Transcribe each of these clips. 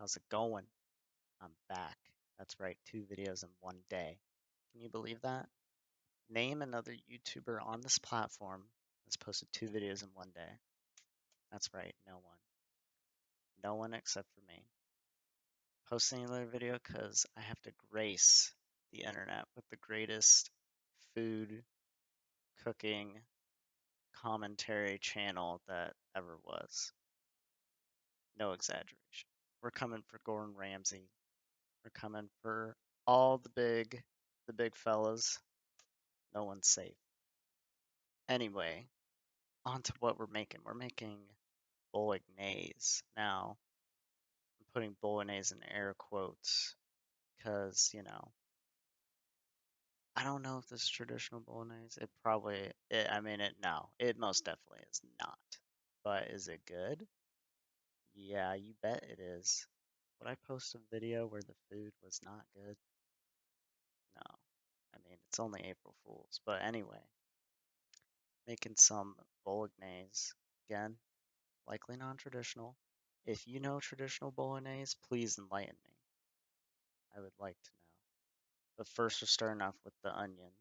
how's it going? I'm back. That's right, 2 videos in one day. Can you believe that? Name another YouTuber on this platform that's posted 2 videos in one day. That's right, no one. No one except for me. Posting another video because I have to grace the internet with the greatest food cooking commentary channel that ever was. No exaggeration. We're coming for Gordon Ramsay. We're coming for all the big fellas. No one's safe. Anyway, on to what we're making. We're making bolognese. Now, I'm putting bolognese in air quotes because, I don't know if this is traditional bolognese. It probably, I mean, no, it most definitely is not. But is it good? Yeah, you bet it is. Would I post a video where the food was not good? No. I mean, it's only April Fool's. But anyway, making some bolognese. Again, likely non-traditional. If you know traditional bolognese, please enlighten me. I would like to know. But first, we're starting off with the onion.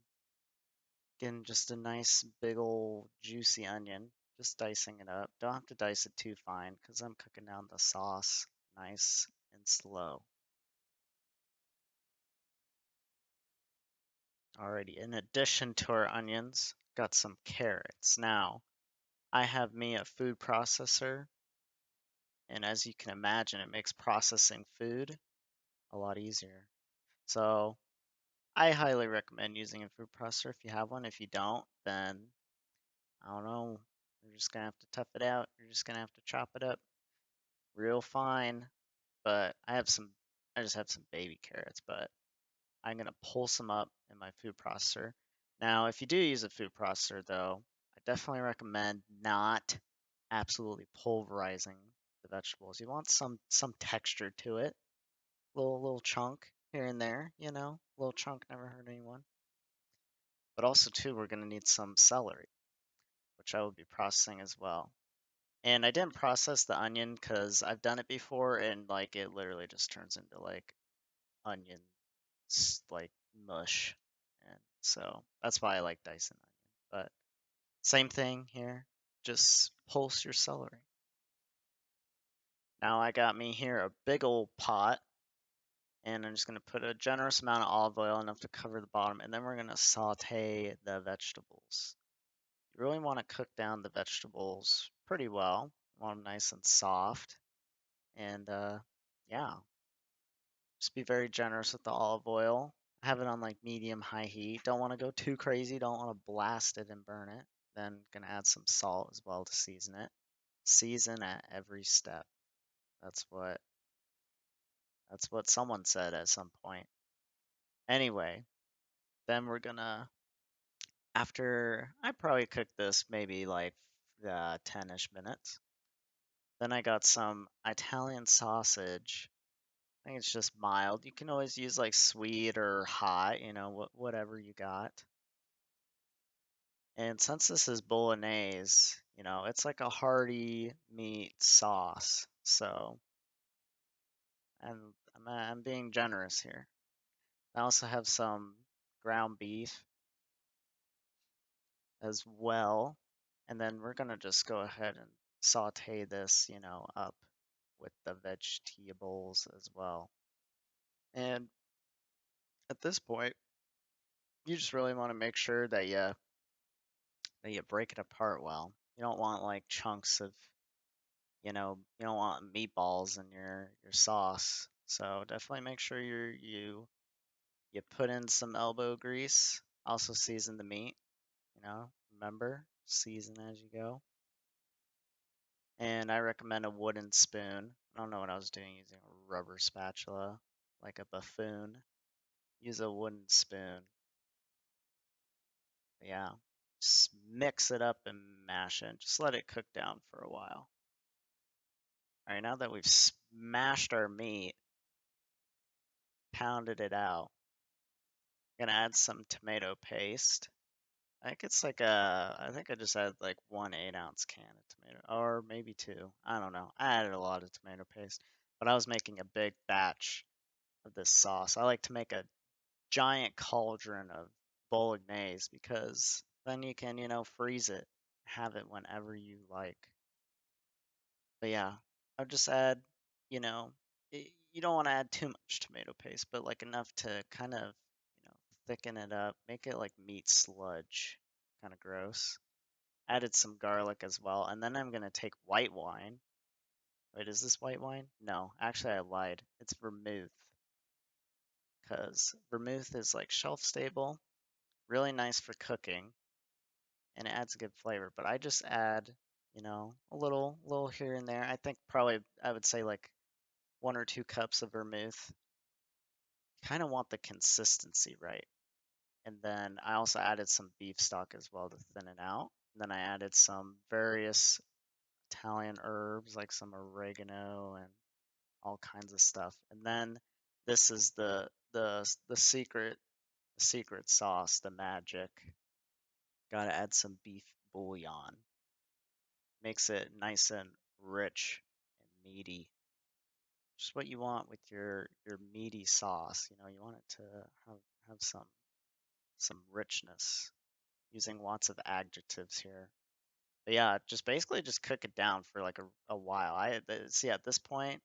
Getting just a nice big old juicy onion. Just dicing it up. Don't have to dice it too fine because I'm cooking down the sauce nice and slow. Alrighty, in addition to our onions, got some carrots. Now, I have me a food processor, and as you can imagine, it makes processing food a lot easier. So I highly recommend using a food processor if you have one. If you don't, then I don't know. You're just gonna have to tough it out. You're just gonna have to chop it up real fine. But I just have some baby carrots, but I'm gonna pulse them up in my food processor. Now, if you do use a food processor, though, I definitely recommend not absolutely pulverizing the vegetables. You want some texture to it, little chunk here and there, little chunk never hurt anyone. But also too, we're gonna need some celery, which I will be processing as well. And I didn't process the onion because I've done it before and like it literally just turns into like onion like mush. And so that's why I like dicing onion. But same thing here, just pulse your celery. Now I got me here a big old pot and I'm just going to put a generous amount of olive oil, enough to cover the bottom, and then we're going to saute the vegetables. You really want to cook down the vegetables pretty well. You want them nice and soft. And yeah, just be very generous with the olive oil. Have it on like medium high heat. Don't want to go too crazy. Don't want to blast it and burn it. Then gonna add some salt as well to season it. Season at every step. That's what that's what someone said at some point. Anyway, then we're gonna after I probably cook this maybe like 10-ish minutes. Then I got some Italian sausage. I think it's just mild. You can always use like sweet or hot, whatever you got. And since this is bolognese, it's like a hearty meat sauce. So, and I'm being generous here. I also have some ground beef as well. And then we're gonna just go ahead and saute this, up with the vegetables as well. And at this point, you just really want to make sure that you break it apart well. You don't want like chunks of, you don't want meatballs in your sauce. So definitely make sure you put in some elbow grease. Also season the meat, remember, season as you go. And I recommend a wooden spoon. I don't know what I was doing using a rubber spatula like a buffoon. Use a wooden spoon. But yeah, just mix it up and mash it. Just let it cook down for a while. All right, now that we've smashed our meat, pounded it out, I'm gonna add some tomato paste. I think I just added like 1 8-ounce can of tomato, or maybe two. I don't know. I added a lot of tomato paste, but I was making a big batch of this sauce. I like to make a giant cauldron of Bolognese because then you can, freeze it, have it whenever you like. But yeah, I'll just add, you know, you don't want to add too much tomato paste, but like enough to kind of, thicken it up, make it like meat sludge, kind of gross. Added some garlic as well, and then I'm gonna take white wine. Wait, is this white wine? No, actually I lied. It's vermouth, because vermouth is like shelf stable, really nice for cooking, and it adds a good flavor. But I just add, a little here and there. I think probably I would say like 1 or 2 cups of vermouth. Kind of want the consistency right. And then I also added some beef stock as well to thin it out. And then I added some various Italian herbs like some oregano and all kinds of stuff. And then this is the secret sauce, the magic. Got to add some beef bouillon. Makes it nice and rich and meaty. Just what you want with your meaty sauce. You want it to have some richness. Using lots of adjectives here. But yeah, just basically just cook it down for like a while. See at this point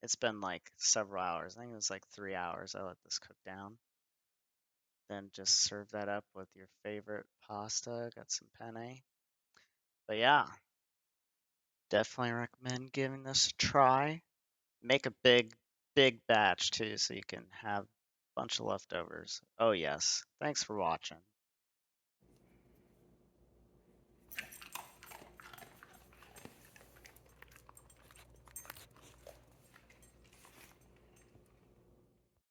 it's been like several hours. I think it was like 3 hours I let this cook down. Then just serve that up with your favorite pasta. Got some penne. But yeah, definitely recommend giving this a try. Make a big batch too, so you can have a bunch of leftovers. Oh yes. Thanks for watching.